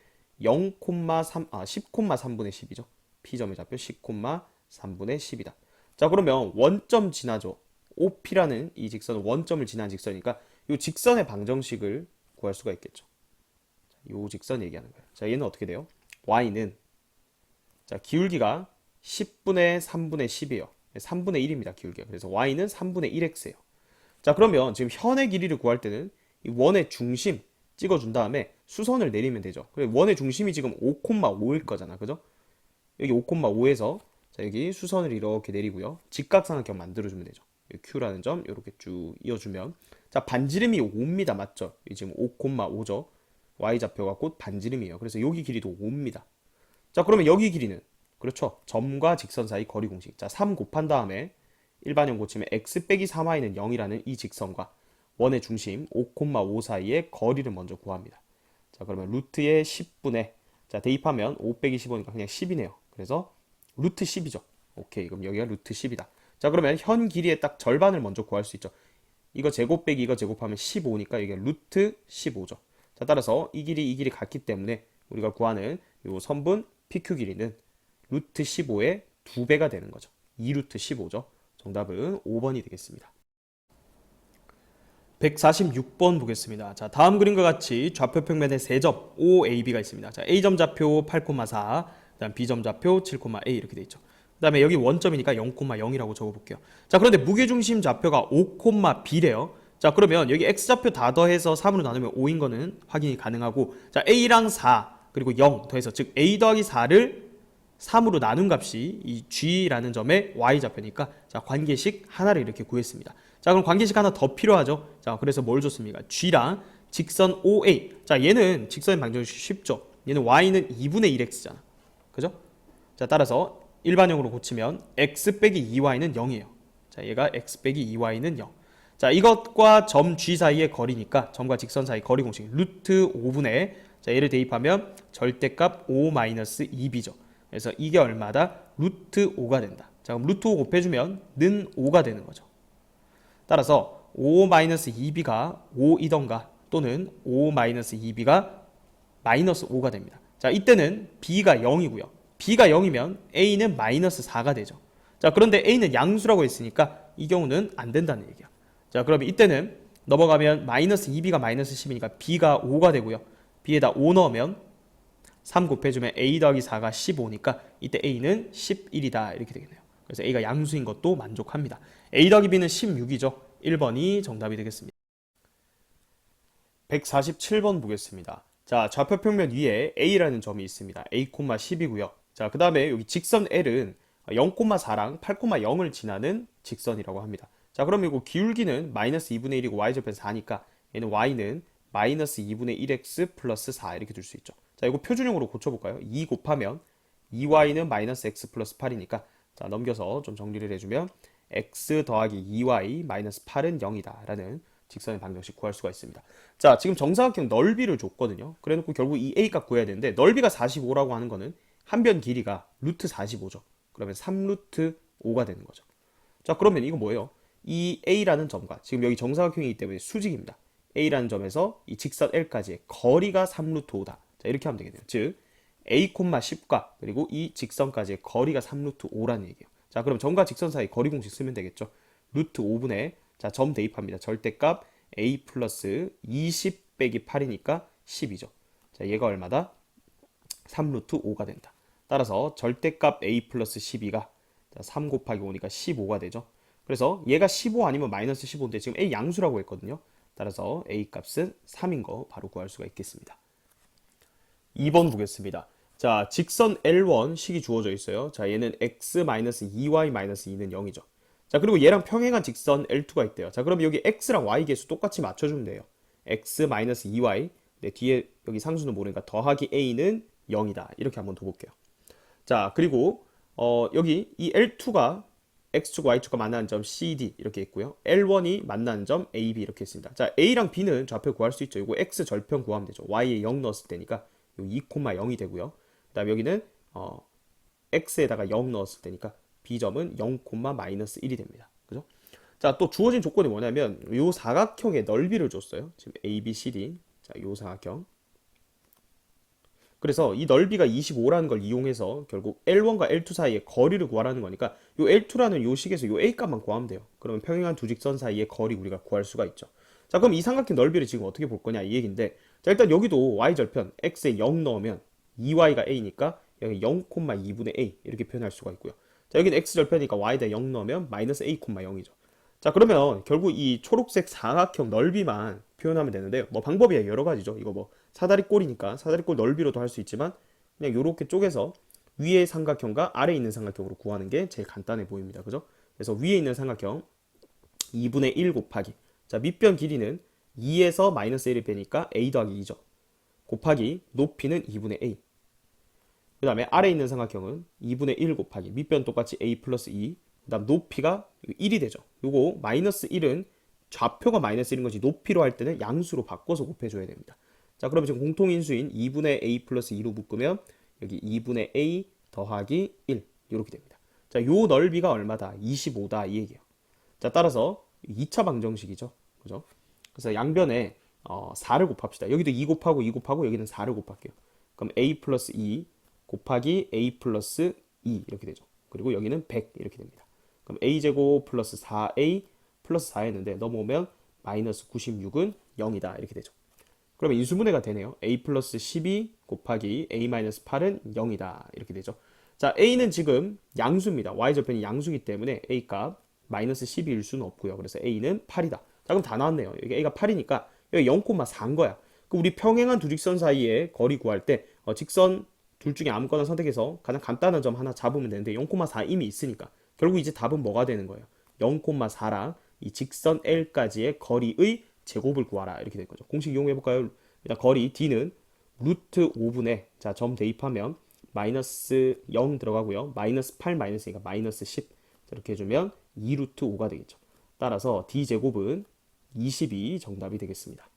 0,3 10,3분의 10이죠. P점의 좌표 10,3분의 10이다. 자, 그러면 원점 지나죠. OP라는 이 직선은 원점을 지난 직선이니까 이 직선의 방정식을 구할 수가 있겠죠. 이 직선 얘기하는 거예요. 자, 얘는 어떻게 돼요? Y는 자, 기울기가 10분의 3분의 10이에요. 3분의 1입니다, 기울기가. 그래서 Y는 3분의 1x예요. 자, 그러면 지금 현의 길이를 구할 때는 이 원의 중심 찍어준 다음에 수선을 내리면 되죠. 그래, 원의 중심이 지금 5,5일 거잖아. 그죠? 여기 5,5에서 자, 여기 수선을 이렇게 내리고요. 직각삼각형 만들어주면 되죠. Q라는 점 이렇게 쭉 이어주면 자, 반지름이 5입니다. 맞죠? 지금 5,5죠. Y좌표가 곧 반지름이에요. 그래서 여기 길이도 5입니다. 자, 그러면 여기 길이는 그렇죠. 점과 직선 사이 거리 공식. 자, 3 곱한 다음에 일반형 고치면 x 빼기 3y는 0이라는 이 직선과 원의 중심 5,5 사이의 거리를 먼저 구합니다. 자, 그러면 루트의 10분의 자, 대입하면 5 빼기 15니까 그냥 10이네요. 그래서 루트 10이죠. 오케이. 그럼 여기가 루트 10이다. 자, 그러면 현 길이의 딱 절반을 먼저 구할 수 있죠. 이거 제곱 빼기 이거 제곱하면 15니까 이게 루트 15죠. 자, 따라서 이 길이 같기 때문에 우리가 구하는 이 선분 PQ 길이는 루트 15의 2배가 되는 거죠. 2루트 15죠. 정답은 5번이 되겠습니다. 146번 보겠습니다. 자, 다음 그림과 같이 좌표 평면에 세 점 OAB가 있습니다. 자, A점 좌표 8,4, 그다음 B점 좌표 7,A 이렇게 돼 있죠. 그다음에 여기 원점이니까 0,0이라고 적어 볼게요. 자, 그런데 무게중심 좌표가 5,B래요. 자, 그러면 여기 X좌표 다 더해서 3으로 나누면 5인 거는 확인이 가능하고 자, A랑 4 그리고 0 더해서 즉 A 더하기 4를 3으로 나눈 값이 이 G라는 점의 Y좌표니까 자, 관계식 하나를 이렇게 구했습니다. 자, 그럼 관계식 하나 더 필요하죠. 자, 그래서 뭘 줬습니까? G랑 직선 OA. 자, 얘는 직선의 방정식 쉽죠. 얘는 Y는 2분의 1X잖아. 그죠? 자, 따라서 일반형으로 고치면 X 빼기 2Y는 0이에요. 자, 얘가 X 빼기 2Y는 0. 자, 이것과 점 G 사이의 거리니까 점과 직선 사이 거리 공식 루트 5분의 자, 얘를 대입하면 절대값 5-2b죠. 그래서 이게 얼마다? 루트 5가 된다. 자, 그럼 루트 5 곱해주면 는 5가 되는 거죠. 따라서 5-2b가 5이던가 또는 5-2b가 마이너스 5가 됩니다. 자, 이때는 b가 0이고요. b가 0이면 a는 마이너스 4가 되죠. 자, 그런데 a는 양수라고 했으니까 이 경우는 안 된다는 얘기야. 자, 그러면 이때는 넘어가면 마이너스 2b가 마이너스 10이니까 b가 5가 되고요. b에다 5 넣으면 3 곱해주면 a 더하기 4가 15니까 이때 a는 11이다 이렇게 되겠네요. 그래서 a가 양수인 것도 만족합니다. a 더하기 b는 16이죠. 1번이 정답이 되겠습니다. 147번 보겠습니다. 자, 좌표 평면 위에 a라는 점이 있습니다. a, 10이고요. 자, 그 다음에 여기 직선 l은 0,4랑 8,0을 지나는 직선이라고 합니다. 자, 그럼 이거 기울기는 마이너스 2분의 1이고 y좌표는 4니까 얘는 y는 마이너스 2분의 1x 플러스 4 이렇게 둘 수 있죠. 자, 이거 표준형으로 고쳐볼까요? 2 곱하면 2y는 마이너스 x 플러스 8이니까 자, 넘겨서 좀 정리를 해주면 x 더하기 2y 마이너스 8은 0이다 라는 직선의 방정식 구할 수가 있습니다. 자, 지금 정사각형 넓이를 줬거든요. 그래놓고 결국 이 a 값 구해야 되는데 넓이가 45라고 하는 거는 한 변 길이가 루트 45죠. 그러면 3루트 5가 되는 거죠. 자, 그러면 이거 뭐예요? 이 a라는 점과 지금 여기 정사각형이기 때문에 수직입니다. a라는 점에서 이 직선 l까지의 거리가 3루트 5다. 자, 이렇게 하면 되겠네요. 즉 a, 10과 그리고 이 직선까지의 거리가 3루트 5라는 얘기예요. 자, 그럼 점과 직선 사이 거리 공식 쓰면 되겠죠. 루트 5분의 자, 점 대입합니다. 절대값 a 플러스 20 빼기 8이니까 10이죠. 자, 얘가 얼마다? 3루트 5가 된다. 따라서 절대값 a 플러스 12가 3 곱하기 5니까 15가 되죠. 그래서 얘가 15 아니면 마이너스 15인데 지금 a 양수라고 했거든요. 따라서 a 값은 3인 거 바로 구할 수가 있겠습니다. 2번 보겠습니다. 자, 직선 L1 식이 주어져 있어요. 자, 얘는 x-2y-2는 0이죠. 자, 그리고 얘랑 평행한 직선 L2가 있대요. 자, 그럼 여기 x랑 y 계수 똑같이 맞춰주면 돼요. x-2y 네, 뒤에 여기 상수는 모르니까 더하기 a는 0이다. 이렇게 한번 더 볼게요. 자, 그리고 여기 이 L2가 x축, y축과 만나는 점 CD 이렇게 있고요. L1이 만나는 점 AB 이렇게 있습니다. 자, A랑 B는 좌표 구할 수 있죠. 이거 x 절편 구하면 되죠. y에 0 넣었을 때니까 2,0이 되고요. 그 다음에 여기는 x에다가 0 넣었을 때니까 b점은 0, 마이너스 1이 됩니다. 그죠? 자, 또 주어진 조건이 뭐냐면 요 사각형의 넓이를 줬어요. 지금 ABCD. 자, 요 사각형. 그래서 이 넓이가 25라는 걸 이용해서 결국 L1과 L2 사이의 거리를 구하라는 거니까 요 L2라는 요 식에서 요 A 값만 구하면 돼요. 그러면 평행한 두 직선 사이의 거리 우리가 구할 수가 있죠. 자, 그럼 이 삼각형 넓이를 지금 어떻게 볼 거냐 이 얘기인데, 자, 일단 여기도 y절편 x에 0 넣으면 2y가 a니까 여기 0,2분의 a 이렇게 표현할 수가 있고요. 자, 여기는 x절편이니까 y에다 0 넣으면 마이너스 a, 0이죠. 자, 그러면 결국 이 초록색 사각형 넓이만 표현하면 되는데요. 뭐 방법이 여러 가지죠. 이거 뭐 사다리꼴이니까 사다리꼴 넓이로도 할 수 있지만 그냥 요렇게 쪼개서 위에 삼각형과 아래에 있는 삼각형으로 구하는 게 제일 간단해 보입니다. 그죠? 그래서 위에 있는 삼각형 2분의 1 곱하기, 자, 밑변 길이는 2에서 마이너스 1이 빼니까 a 더하기 2죠. 곱하기 높이는 2분의 a. 그 다음에 아래에 있는 삼각형은 2분의 1 곱하기 밑변 똑같이 a 플러스 2. 그 다음 높이가 1이 되죠. 요거 마이너스 1은 좌표가 마이너스 1인 것이 높이로 할 때는 양수로 바꿔서 곱해줘야 됩니다. 자, 그러면 지금 공통인수인 2분의 a 플러스 2로 묶으면 여기 2분의 a 더하기 1 이렇게 됩니다. 자, 요 넓이가 얼마다? 25다 이 얘기예요. 자, 따라서 2차 방정식이죠. 그죠? 그래서 양변에 4를 곱합시다. 여기도 2 곱하고 2 곱하고 여기는 4를 곱할게요. 그럼 a 플러스 2 곱하기 a 플러스 2 이렇게 되죠. 그리고 여기는 100 이렇게 됩니다. 그럼 a제곱 플러스 4a 플러스 4 했는데 넘어오면 마이너스 96은 0이다 이렇게 되죠. 그러면 인수분해가 되네요. a 플러스 12 곱하기 a 마이너스 8은 0이다 이렇게 되죠. 자, a는 지금 양수입니다. y절편이 양수이기 때문에 a 값 마이너스 12일 수는 없고요. 그래서 a는 8이다. 자, 그럼 다 나왔네요. 여기 a가 8이니까 여기 0,4인 거야. 그럼 우리 평행한 두 직선 사이에 거리 구할 때 직선 둘 중에 아무거나 선택해서 가장 간단한 점 하나 잡으면 되는데 0,4 이미 있으니까 결국 이제 답은 뭐가 되는 거예요? 0,4랑 이 직선 L까지의 거리의 제곱을 구하라 이렇게 된 거죠. 공식 이용해 볼까요? 일단 거리 D는 루트 5분의, 자, 점 대입하면 마이너스 0 들어가고요. 마이너스 8 마이너스니까 마이너스 10 이렇게 해주면 2루트 5가 되겠죠. 따라서 D제곱은 22 정답이 되겠습니다.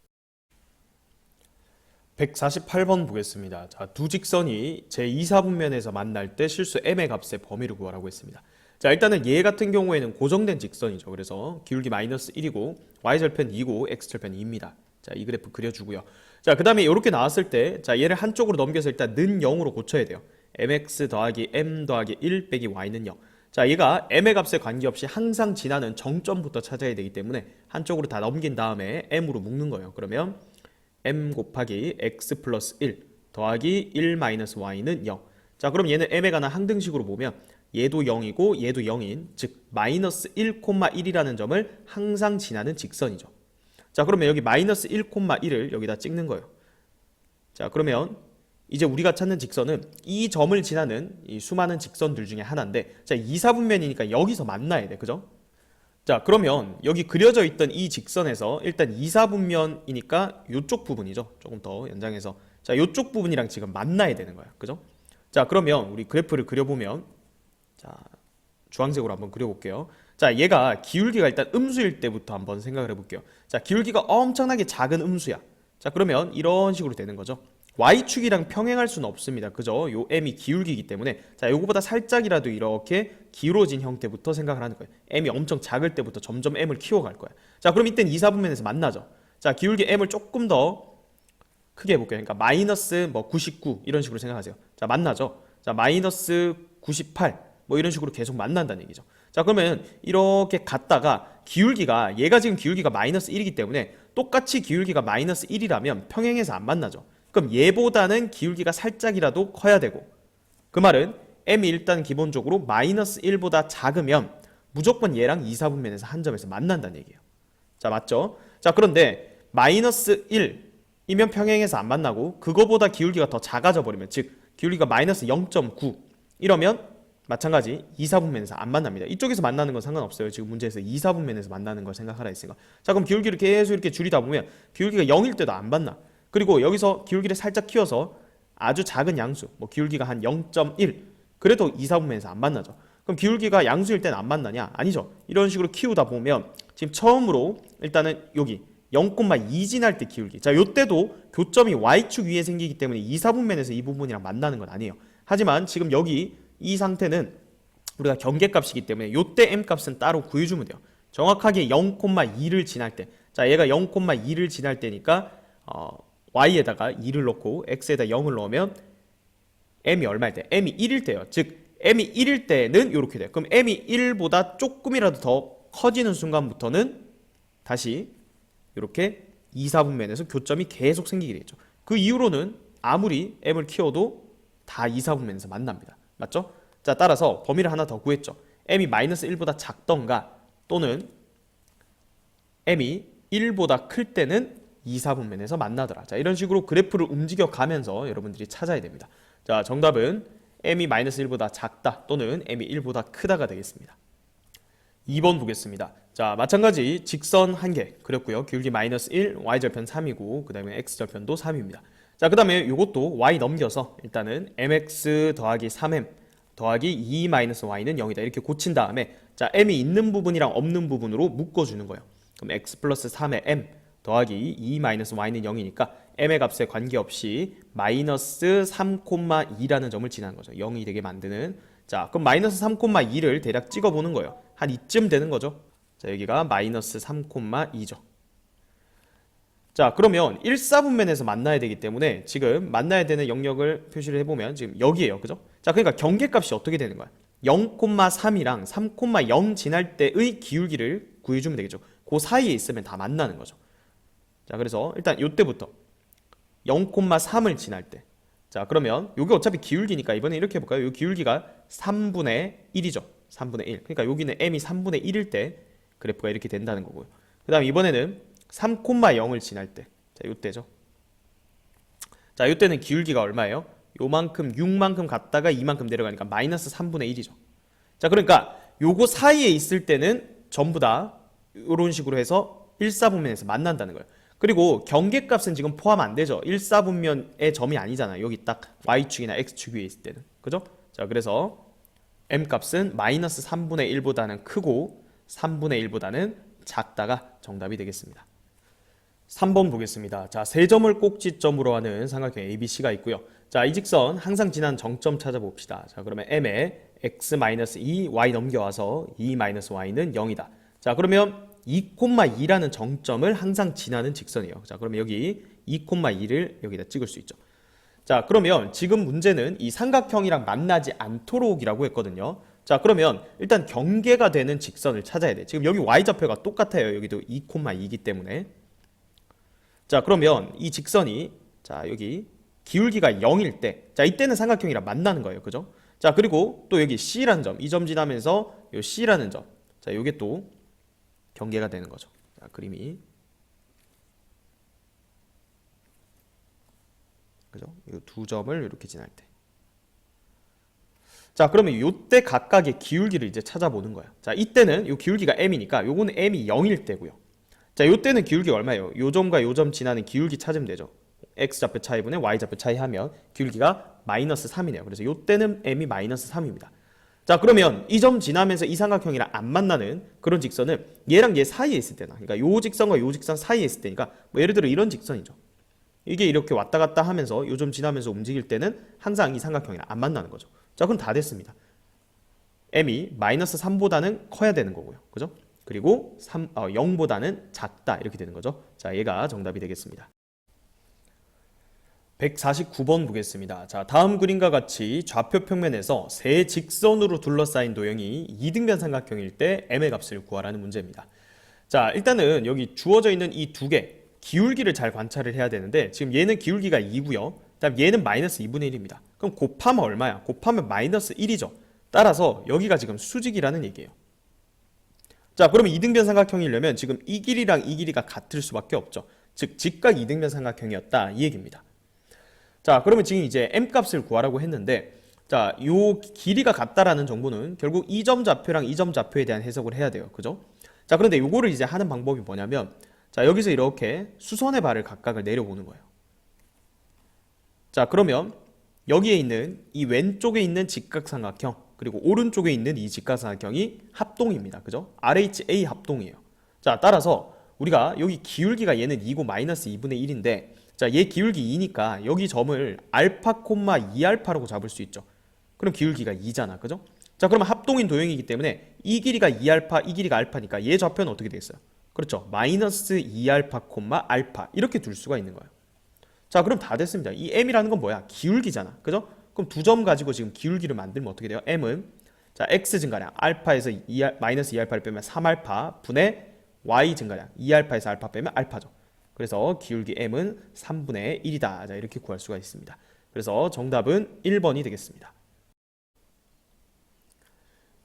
148번 보겠습니다. 자, 두 직선이 제2사분면에서 만날 때 실수 m의 값의 범위를 구하라고 했습니다. 자, 일단은 얘 같은 경우에는 고정된 직선이죠. 그래서 기울기 마이너스 1이고 y절편 2고 x절편 2입니다. 자, 이 그래프 그려주고요. 자, 그 다음에 이렇게 나왔을 때, 자, 얘를 한쪽으로 넘겨서 일단 는 0으로 고쳐야 돼요. mx 더하기 m 더하기 1 빼기 y는 0. 자, 얘가 m의 값에 관계없이 항상 지나는 정점부터 찾아야 되기 때문에 한쪽으로 다 넘긴 다음에 m으로 묶는 거예요. 그러면 m 곱하기 x 플러스 1 더하기 1 마이너스 y는 0. 자, 그럼 얘는 m에 관한 항등식으로 보면 얘도 0이고 얘도 0인, 즉 마이너스 1,1이라는 점을 항상 지나는 직선이죠. 자, 그러면 여기 마이너스 1,1을 여기다 찍는 거예요. 자, 그러면 이제 우리가 찾는 직선은 이 점을 지나는 이 수많은 직선들 중에 하나인데, 자, 2사분면이니까 여기서 만나야 돼. 그죠? 자, 그러면 여기 그려져 있던 이 직선에서 일단 2사분면이니까 이쪽 부분이죠. 조금 더 연장해서. 자, 이쪽 부분이랑 지금 만나야 되는 거야. 그죠? 자, 그러면 우리 그래프를 그려보면, 자, 주황색으로 한번 그려볼게요. 자, 얘가 기울기가 일단 음수일 때부터 한번 생각을 해볼게요. 자, 기울기가 엄청나게 작은 음수야. 자, 그러면 이런 식으로 되는 거죠. y축이랑 평행할 수는 없습니다. 그죠? 요 m이 기울기이기 때문에, 자, 요거보다 살짝이라도 이렇게 기울어진 형태부터 생각을 하는 거예요. m이 엄청 작을 때부터 점점 m을 키워갈 거야. 자, 그럼 이땐 2사분면에서 만나죠. 자, 기울기 m을 조금 더 크게 해볼게요. 그러니까 마이너스 뭐 99 이런 식으로 생각하세요. 자, 만나죠. 자, 마이너스 98 뭐 이런 식으로 계속 만난다는 얘기죠. 자, 그러면 이렇게 갔다가 기울기가, 얘가 지금 기울기가 마이너스 1이기 때문에 똑같이 기울기가 마이너스 1이라면 평행해서 안 만나죠. 그럼 얘보다는 기울기가 살짝이라도 커야 되고, 그 말은 m이 일단 기본적으로 마이너스 1보다 작으면 무조건 얘랑 2사분면에서 한 점에서 만난다는 얘기예요. 자, 맞죠? 자, 그런데 마이너스 1이면 평행해서 안 만나고 그거보다 기울기가 더 작아져 버리면, 즉 기울기가 마이너스 0.9 이러면 마찬가지 2사분면에서 안 만납니다. 이쪽에서 만나는 건 상관없어요. 지금 문제에서 2사분면에서 만나는 걸 생각하라 했으니까. 자, 그럼 기울기를 계속 이렇게 줄이다 보면 기울기가 0일 때도 안 만나. 그리고 여기서 기울기를 살짝 키워서 아주 작은 양수, 뭐 기울기가 한 0.1, 그래도 2사분면에서 안 만나죠. 그럼 기울기가 양수일 때는 안 만나냐? 아니죠. 이런 식으로 키우다 보면 지금 처음으로 일단은 여기 0,2 지날 때 기울기, 자, 요때도 교점이 y축 위에 생기기 때문에 2사분면에서 이 부분이랑 만나는 건 아니에요. 하지만 지금 여기 이 상태는 우리가 경계값이기 때문에 요때 m값은 따로 구해주면 돼요. 정확하게 0,2를 지날 때, 자 얘가 0,2를 지날 때니까 y에다가 2를 넣고 x에다 0을 넣으면 m이 얼마일 때? m이 1일 때요. 즉 m이 1일 때는 이렇게 돼요. 그럼 m이 1보다 조금이라도 더 커지는 순간부터는 다시 이렇게 2, 4분면에서 교점이 계속 생기게 되죠. 그 이후로는 아무리 m을 키워도 다 2, 4분면에서 만납니다. 맞죠? 자, 따라서 범위를 하나 더 구했죠. m이 -1보다 작던가 또는 m이 1보다 클 때는 2, 4분면에서 만나더라. 자, 이런 식으로 그래프를 움직여 가면서 여러분들이 찾아야 됩니다. 자, 정답은 m이 -1보다 작다 또는 m이 1보다 크다가 되겠습니다. 2번 보겠습니다. 자, 마찬가지 직선 한 개 그렸고요. 기울기 -1, y절편 3이고 그 다음에 x절편도 3입니다. 자, 그 다음에 이것도 y 넘겨서 일단은 mx 더하기 3m 더하기 2-y는 0이다. 이렇게 고친 다음에 자, m이 있는 부분이랑 없는 부분으로 묶어주는 거예요. 그럼 x 플러스 3의 m 더하기 2-y는 0이니까 m의 값에 관계없이 마이너스 3,2라는 점을 지나는 거죠. 0이 되게 만드는. 자, 그럼 마이너스 3,2를 대략 찍어보는 거예요. 한 이쯤 되는 거죠. 자, 여기가 마이너스 3,2죠. 자, 그러면 1사분면에서 만나야 되기 때문에 지금 만나야 되는 영역을 표시를 해보면 지금 여기에요. 그죠? 자, 그러니까 경계값이 어떻게 되는 거야? 0,3이랑 3,0 지날 때의 기울기를 구해주면 되겠죠. 그 사이에 있으면 다 만나는 거죠. 자, 그래서 일단 이때부터 0,3을 지날 때. 자, 그러면 이게 어차피 기울기니까 이번에 이렇게 해볼까요? 이 기울기가 3분의 1이죠. 3분의 1. 그러니까 여기는 m이 3분의 1일 때 그래프가 이렇게 된다는 거고요. 그 다음 이번에는 3,0을 지날 때. 자, 요때죠. 자, 요때는 기울기가 얼마예요? 요만큼 6만큼 갔다가 2만큼 내려가니까 마이너스 3분의 1이죠. 자, 그러니까 요거 사이에 있을 때는 전부 다 이런 식으로 해서 1사분면에서 만난다는 거예요. 그리고 경계값은 지금 포함 안 되죠. 1사분면의 점이 아니잖아요. 여기 딱 y축이나 x축 위에 있을 때는. 그죠? 자, 그래서 m값은 마이너스 3분의 1보다는 크고 3분의 1보다는 작다가 정답이 되겠습니다. 3번 보겠습니다. 자, 세 점을 꼭지점으로 하는 삼각형 ABC가 있고요. 자, 이 직선 항상 지난 정점 찾아봅시다. 자, 그러면 m에 x-2, y 넘겨와서 2-y는 0이다. 자, 그러면 2,2라는 정점을 항상 지나는 직선이에요. 자, 그러면 여기 2,2를 여기다 찍을 수 있죠. 자, 그러면 지금 문제는 이 삼각형이랑 만나지 않도록이라고 했거든요. 자, 그러면 일단 경계가 되는 직선을 찾아야 돼. 지금 여기 y좌표가 똑같아요. 여기도 2,2이기 때문에. 자, 그러면 이 직선이 자, 여기 기울기가 0일 때, 자, 이때는 삼각형이랑 만나는 거예요. 그죠? 자, 그리고 또 여기 C라는 점, 이 점 지나면서 요 C라는 점. 자, 요게 또 경계가 되는 거죠. 자, 그림이. 그죠? 이 두 점을 이렇게 지날 때. 자, 그러면 요때 각각의 기울기를 이제 찾아보는 거예요. 자, 이때는 요 기울기가 m이니까 요거는 m이 0일 때고요. 자, 요때는 기울기가 얼마예요? 요 점과 요 점 지나는 기울기 찾으면 되죠. x좌표 차이분의 y좌표 차이 하면 기울기가 마이너스 3이네요. 그래서 요때는 m이 마이너스 3입니다. 자, 그러면 이 점 지나면서 이 삼각형이랑 안 만나는 그런 직선은 얘랑 얘 사이에 있을 때나, 그러니까 요 직선과 요 직선 사이에 있을 때니까 뭐 예를 들어 이런 직선이죠. 이게 이렇게 왔다 갔다 하면서 요 점 지나면서 움직일 때는 항상 이 삼각형이랑 안 만나는 거죠. 자, 그럼 다 됐습니다. m이 마이너스 3보다는 커야 되는 거고요. 그죠? 그리고 0보다는 작다 이렇게 되는 거죠. 자, 얘가 정답이 되겠습니다. 149번 보겠습니다. 자, 다음 그림과 같이 좌표 평면에서 세 직선으로 둘러싸인 도형이 이등변 삼각형일 때 m의 값을 구하라는 문제입니다. 자, 일단은 여기 주어져 있는 이 두 개 기울기를 잘 관찰을 해야 되는데 지금 얘는 기울기가 2고요. 그다음 얘는 마이너스 2분의 1입니다. 그럼 곱하면 얼마야? 곱하면 마이너스 1이죠. 따라서 여기가 지금 수직이라는 얘기예요. 자, 그러면 이등변 삼각형이려면 지금 이 길이랑 이 길이가 같을 수밖에 없죠. 즉 직각 이등변 삼각형이었다 이 얘기입니다. 자, 그러면 지금 이제 m 값을 구하라고 했는데 자, 요 길이가 같다라는 정보는 결국 이 점 좌표랑 이 점 좌표에 대한 해석을 해야 돼요. 그죠? 자, 그런데 요거를 이제 하는 방법이 뭐냐면 자, 여기서 이렇게 수선의 발을 각각을 내려보는 거예요. 자, 그러면 여기에 있는 이 왼쪽에 있는 직각삼각형 그리고 오른쪽에 있는 이 직각삼각형이 합동입니다. 그죠? RHA 합동이에요. 자, 따라서 우리가 여기 기울기가 얘는 2고 마이너스 2분의 1인데 자, 얘 기울기 2니까 여기 점을 알파, 2알파라고 잡을 수 있죠. 그럼 기울기가 2잖아. 그죠? 자, 그러면 합동인 도형이기 때문에 이 길이가 2알파, 이 길이가 알파니까 얘 좌표는 어떻게 되겠어요? 그렇죠. 마이너스 2알파 콤마 알파 이렇게 둘 수가 있는 거예요. 자, 그럼 다 됐습니다. 이 m이라는 건 뭐야? 기울기잖아. 그죠? 그럼 두 점 가지고 지금 기울기를 만들면 어떻게 돼요? m은 자, x 증가량 알파에서 마이너스 2알파를 빼면 3알파 분의 y 증가량 2알파에서 알파 빼면 알파죠. 그래서 기울기 m은 3분의 1이다. 자, 이렇게 구할 수가 있습니다. 그래서 정답은 1번이 되겠습니다.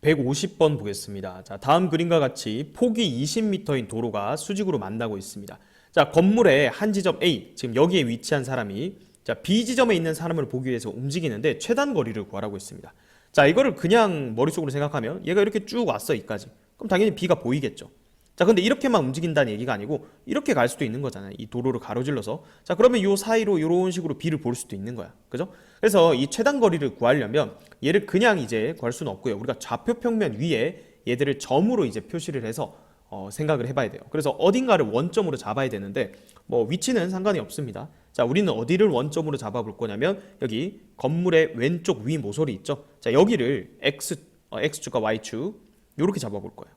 150번 보겠습니다. 자, 다음 그림과 같이 폭이 20m인 도로가 수직으로 만나고 있습니다. 자, 건물의 한 지점 A, 지금 여기에 위치한 사람이 자, B 지점에 있는 사람을 보기 위해서 움직이는데 최단 거리를 구하라고 했습니다. 자, 이거를 그냥 머릿속으로 생각하면 얘가 이렇게 쭉 왔어, 여기까지. 그럼 당연히 B가 보이겠죠. 자, 근데 이렇게만 움직인다는 얘기가 아니고 이렇게 갈 수도 있는 거잖아요. 이 도로를 가로질러서. 자, 그러면 요 사이로 이런 식으로 B를 볼 수도 있는 거야. 그죠? 그래서 이 최단 거리를 구하려면 얘를 그냥 이제 구할 수는 없고요. 우리가 좌표 평면 위에 얘들을 점으로 이제 표시를 해서 생각을 해봐야 돼요. 그래서 어딘가를 원점으로 잡아야 되는데 뭐 위치는 상관이 없습니다. 자, 우리는 어디를 원점으로 잡아볼 거냐면 여기 건물의 왼쪽 위 모서리 있죠. 자, 여기를 X축과 Y축 이렇게 잡아볼 거예요.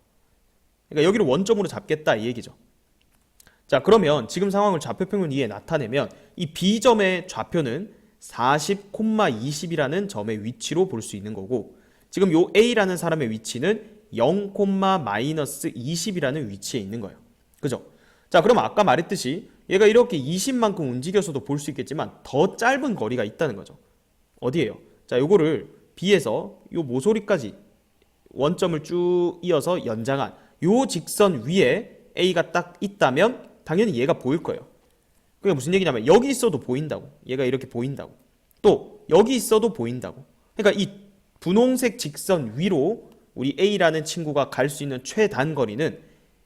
그러니까 여기를 원점으로 잡겠다 이 얘기죠. 자, 그러면 지금 상황을 좌표평면 위에 나타내면 이 B점의 좌표는 40,20이라는 점의 위치로 볼 수 있는 거고 지금 요 A라는 사람의 위치는 0,-20이라는 위치에 있는 거예요. 그죠? 자, 그럼 아까 말했듯이 얘가 이렇게 20만큼 움직여서도 볼 수 있겠지만 더 짧은 거리가 있다는 거죠. 어디예요? 자, 요거를 B에서 요 모서리까지 원점을 쭉 이어서 연장한 요 직선 위에 A가 딱 있다면 당연히 얘가 보일 거예요. 그게 무슨 얘기냐면 여기 있어도 보인다고. 얘가 이렇게 보인다고. 또 여기 있어도 보인다고. 그러니까 이 분홍색 직선 위로 우리 A라는 친구가 갈 수 있는 최단 거리는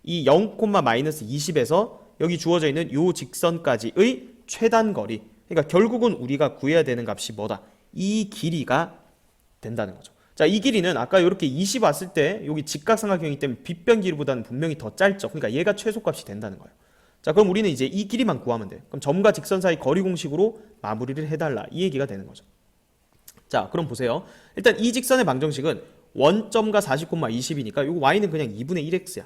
이 0,-20에서 여기 주어져 있는 요 직선까지의 최단 거리. 그러니까 결국은 우리가 구해야 되는 값이 뭐다? 이 길이가 된다는 거죠. 자, 이 길이는 아까 이렇게 20 왔을 때 여기 직각삼각형이기 때문에 빗변 길이보다는 분명히 더 짧죠. 그러니까 얘가 최소값이 된다는 거예요. 자, 그럼 우리는 이제 이 길이만 구하면 돼. 그럼 점과 직선 사이 거리 공식으로 마무리를 해달라. 이 얘기가 되는 거죠. 자, 그럼 보세요. 일단 이 직선의 방정식은 원점과 40,20이니까 요 y는 그냥 2분의 1x야.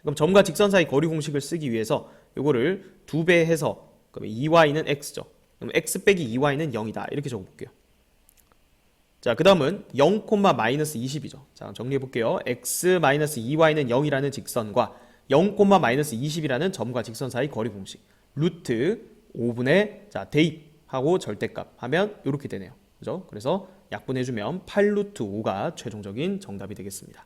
그럼 점과 직선 사이 거리 공식을 쓰기 위해서 요거를 2배 해서 그럼 2y는 x죠. 그럼 x 빼기 2y는 0이다. 이렇게 적어볼게요. 자, 그 다음은 0,-20이죠. 자, 정리해볼게요. x-2y는 0이라는 직선과 0,-20이라는 점과 직선 사이 거리 공식. 루트 5분의 자, 대입하고 절대값 하면 이렇게 되네요. 그죠? 그래서 약분해주면 8루트 5가 최종적인 정답이 되겠습니다.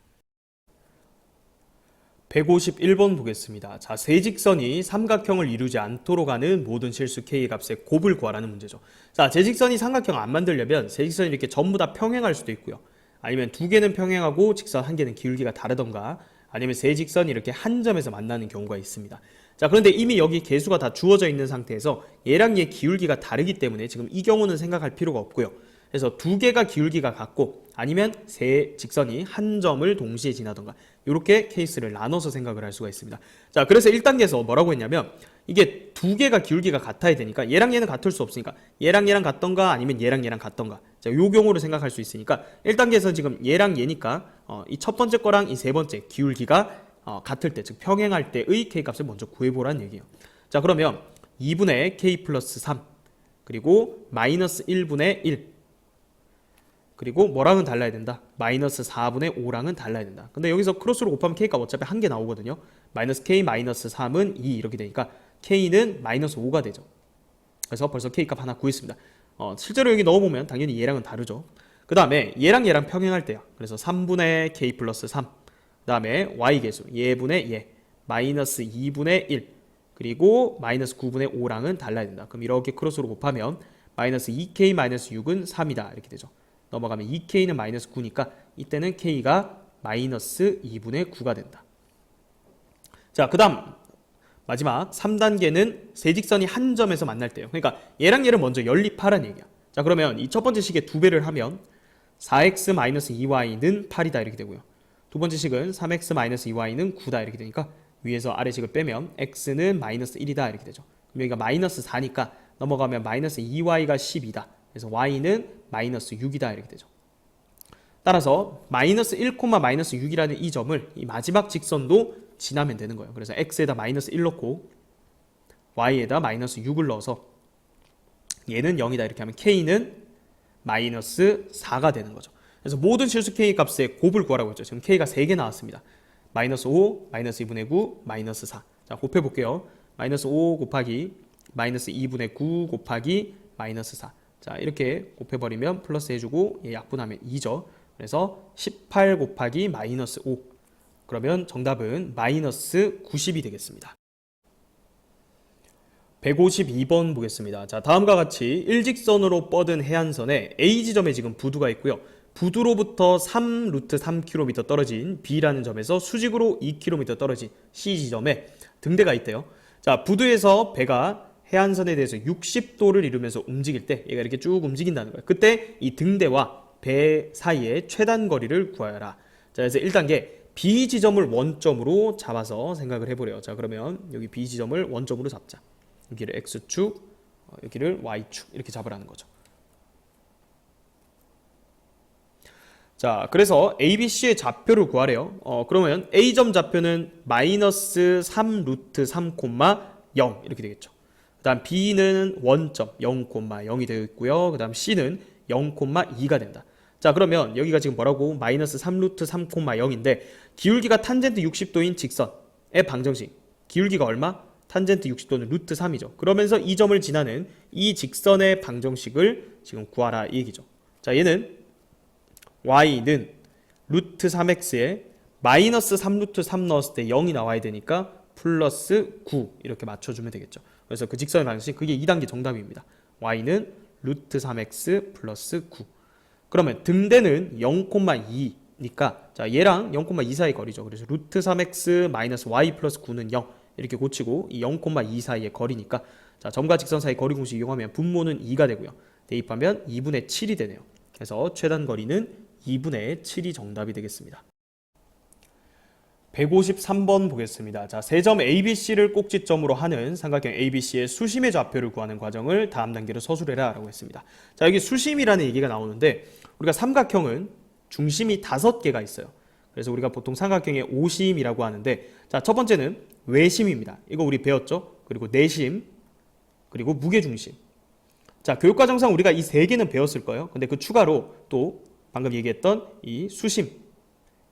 151번 보겠습니다. 자, 세 직선이 삼각형을 이루지 않도록 하는 모든 실수 K의 값의 곱을 구하라는 문제죠. 자, 제 직선이 삼각형 안 만들려면 세 직선이 이렇게 전부 다 평행할 수도 있고요. 아니면 두 개는 평행하고 직선 한 개는 기울기가 다르던가 아니면 세 직선이 이렇게 한 점에서 만나는 경우가 있습니다. 자, 그런데 이미 여기 개수가 다 주어져 있는 상태에서 얘랑 얘 기울기가 다르기 때문에 지금 이 경우는 생각할 필요가 없고요. 그래서 두 개가 기울기가 같고 아니면 세 직선이 한 점을 동시에 지나던가 이렇게 케이스를 나눠서 생각을 할 수가 있습니다. 자, 그래서 1단계에서 뭐라고 했냐면 이게 두 개가 기울기가 같아야 되니까 얘랑 얘는 같을 수 없으니까 얘랑 얘랑 같던가 아니면 얘랑 얘랑 같던가 자, 요 경우를 생각할 수 있으니까 1단계에서 지금 얘랑 얘니까 이 첫 번째 거랑 이 세 번째 기울기가 같을 때 즉 평행할 때의 K값을 먼저 구해보라는 얘기예요. 자, 그러면 2분의 K 플러스 3 그리고 마이너스 1분의 1 그리고 뭐랑은 달라야 된다? 마이너스 4분의 5랑은 달라야 된다. 근데 여기서 크로스로 곱하면 K값 어차피 한 개 나오거든요. 마이너스 K 마이너스 3은 2 이렇게 되니까 K는 마이너스 5가 되죠. 그래서 벌써 K값 하나 구했습니다. 실제로 여기 넣어보면 당연히 얘랑은 다르죠. 그 다음에 얘랑 얘랑 평행할 때요. 그래서 3분의 K 플러스 3 그 다음에 Y계수 얘분의 얘 마이너스 2분의 1 그리고 마이너스 9분의 5랑은 달라야 된다. 그럼 이렇게 크로스로 곱하면 마이너스 2K 마이너스 6은 3이다 이렇게 되죠. 넘어가면 2K는 마이너스 9니까 이때는 K가 마이너스 2분의 9가 된다. 자, 그 다음 마지막 3단계는 세 직선이 한 점에서 만날 때예요. 그러니까 얘랑 얘를 먼저 연립하라는 얘기야. 자, 그러면 이 첫 번째 식에 2배를 하면 4x-2y는 8이다 이렇게 되고요. 두 번째 식은 3x-2y는 9다 이렇게 되니까 위에서 아래 식을 빼면 x는 마이너스 1이다 이렇게 되죠. 그럼 여기가 마이너스 4니까 넘어가면 마이너스 2y가 10이다. 그래서 y는 마이너스 6이다 이렇게 되죠. 따라서 마이너스 1, 마이너스 6이라는 이 점을 이 마지막 직선도 지나면 되는 거예요. 그래서 x에다 마이너스 1 넣고 y에다 마이너스 6을 넣어서 얘는 0이다 이렇게 하면 k는 마이너스 4가 되는 거죠. 그래서 모든 실수 k 값의 곱을 구하라고 했죠. 지금 k가 3개 나왔습니다. 마이너스 5, 마이너스 2분의 9, 마이너스 4. 자, 곱해볼게요. 마이너스 5 곱하기 마이너스 2분의 9 곱하기 마이너스 4. 자, 이렇게 곱해버리면 플러스 해주고 얘 약분하면 2죠. 그래서 18 곱하기 마이너스 5. 그러면 정답은 마이너스 90이 되겠습니다. 152번 보겠습니다. 자, 다음과 같이 일직선으로 뻗은 해안선에 A 지점에 지금 부두가 있고요. 부두로부터 3루트 3km 떨어진 B라는 점에서 수직으로 2km 떨어진 C 지점에 등대가 있대요. 자, 부두에서 배가 해안선에 대해서 60도를 이루면서 움직일 때 얘가 이렇게 쭉 움직인다는 거예요. 그때 이 등대와 배 사이의 최단 거리를 구하여라. 자, 그래서 1단계 B 지점을 원점으로 잡아서 생각을 해보래요. 자, 그러면 여기 B 지점을 원점으로 잡자. 여기를 X축, 여기를 Y축 이렇게 잡으라는 거죠. 자, 그래서 ABC의 좌표를 구하래요. 그러면 A점 좌표는 마이너스 3 루트 3, 0 이렇게 되겠죠. 그 다음 B는 원점 0, 0이 되어 있고요. 그 다음 C는 0, 2가 된다. 자, 그러면 여기가 지금 뭐라고? 마이너스 3 루트 3, 0인데 기울기가 탄젠트 60도인 직선의 방정식. 기울기가 얼마? 탄젠트 60도는 루트 3이죠. 그러면서 이 점을 지나는 이 직선의 방정식을 지금 구하라 이 얘기죠. 자, 얘는 y는 루트 3x에 마이너스 3 루트 3 넣었을 때 0이 나와야 되니까 플러스 9 이렇게 맞춰주면 되겠죠. 그래서 그 직선의 방정식 그게 2단계 정답입니다. y는 루트 3x 플러스 9. 그러면 등대는 0,2니까 자, 얘랑 0,2 사이 거리죠. 그래서 루트 3x 마이너스 y 플러스 9는 0 이렇게 고치고 이 0,2 사이의 거리니까 자, 점과 직선 사이 거리 공식 이용하면 분모는 2가 되고요. 대입하면 2분의 7이 되네요. 그래서 최단 거리는 2분의 7이 정답이 되겠습니다. 153번 보겠습니다. 자, 세 점 ABC를 꼭지점으로 하는 삼각형 ABC의 수심의 좌표를 구하는 과정을 다음 단계로 서술해라 라고 했습니다. 자, 여기 수심이라는 얘기가 나오는데 우리가 삼각형은 중심이 5개가 있어요. 그래서 우리가 보통 삼각형의 오심이라고 하는데 자, 첫 번째는 외심입니다. 이거 우리 배웠죠? 그리고 내심, 그리고 무게중심. 자, 교육과정상 우리가 이 3개는 배웠을 거예요. 근데 그 추가로 또 방금 얘기했던 이 수심,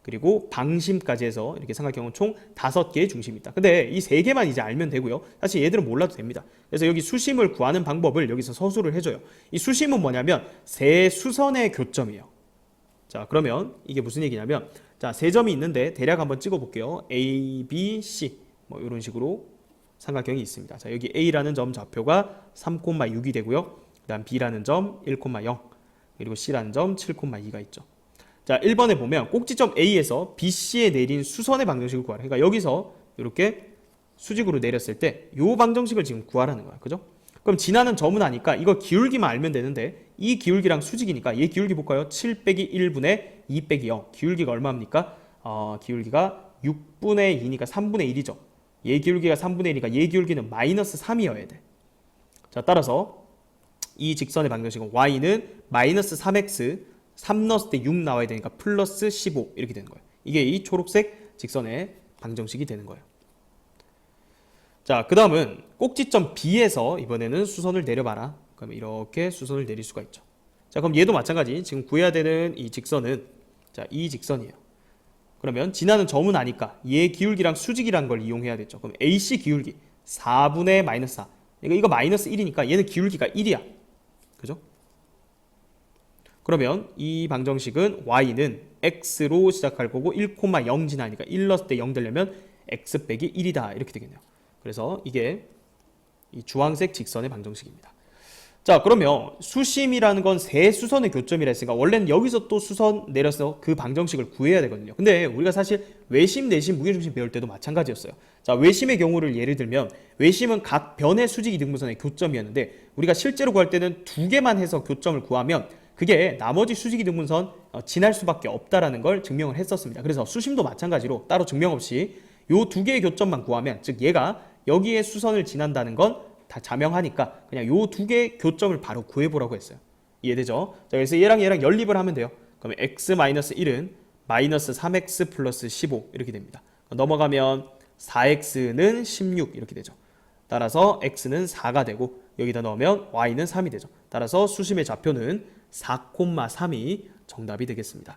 그리고 방심까지 해서 이렇게 삼각형은 총 5개의 중심이 있다. 근데 이 3개만 이제 알면 되고요. 사실 얘들은 몰라도 됩니다. 그래서 여기 수심을 구하는 방법을 여기서 서술을 해줘요. 이 수심은 뭐냐면 세 수선의 교점이에요. 자, 그러면 이게 무슨 얘기냐면 자, 세 점이 있는데 대략 한번 찍어볼게요. A, B, C 뭐 이런 식으로 삼각형이 있습니다. 자, 여기 A라는 점 좌표가 3,6이 되고요. 그 다음 B라는 점 1,0 그리고 C라는 점 7,2가 있죠. 자, 1번에 보면 꼭지점 A에서 BC에 내린 수선의 방정식을 구하라. 그러니까 여기서 이렇게 수직으로 내렸을 때 이 방정식을 지금 구하라는 거야. 그죠? 그럼 지나는 점은 아니까 이거 기울기만 알면 되는데 이 기울기랑 수직이니까 얘 기울기 볼까요? 7 빼기 1분의 2 빼기 0. 기울기가 얼마입니까? 기울기가 6분의 2니까 3분의 1이죠. 얘 기울기가 3분의 1이니까 얘 기울기는 마이너스 3이어야 돼. 자, 따라서 이 직선의 방정식은 y는 마이너스 3x 3 넣었을 때 6 나와야 되니까 플러스 15 이렇게 되는 거예요. 이게 이 초록색 직선의 방정식이 되는 거예요. 자, 그 다음은 꼭지점 B에서 이번에는 수선을 내려봐라. 그러면 이렇게 수선을 내릴 수가 있죠. 자, 그럼 얘도 마찬가지. 지금 구해야 되는 이 직선은 자, 이 직선이에요. 그러면 지나는 점은 아니까 얘 기울기랑 수직이란 걸 이용해야 되죠. 그럼 AC 기울기 4분의 마이너스 4. 그러니까 이거 마이너스 1이니까 얘는 기울기가 1이야. 그죠? 그러면 이 방정식은 y는 x로 시작할 거고 1,0 지나니까 1 넣었을 때 0 되려면 x 빼기 1이다 이렇게 되겠네요. 그래서 이게 이 주황색 직선의 방정식입니다. 자, 그러면 수심이라는 건 세 수선의 교점이라 했으니까 원래는 여기서 또 수선 내려서 그 방정식을 구해야 되거든요. 근데 우리가 사실 외심, 내심, 무게중심 배울 때도 마찬가지였어요. 자, 외심의 경우를 예를 들면 외심은 각 변의 수직 이등분선의 교점이었는데 우리가 실제로 구할 때는 2개만 해서 교점을 구하면 그게 나머지 수직 이등분선 지날 수밖에 없다라는 걸 증명을 했었습니다. 그래서 수심도 마찬가지로 따로 증명 없이 요 2개의 교점만 구하면 즉 얘가 여기에 수선을 지난다는 건 다 자명하니까 그냥 요 2개의 교점을 바로 구해보라고 했어요. 이해되죠? 자, 그래서 얘랑 연립을 하면 돼요. 그러면 x-1은 마이너스 3x 플러스 15 이렇게 됩니다. 넘어가면 4x는 16 이렇게 되죠. 따라서 x는 4가 되고 여기다 넣으면 y는 3이 되죠. 따라서 수심의 좌표는 4,3이 정답이 되겠습니다.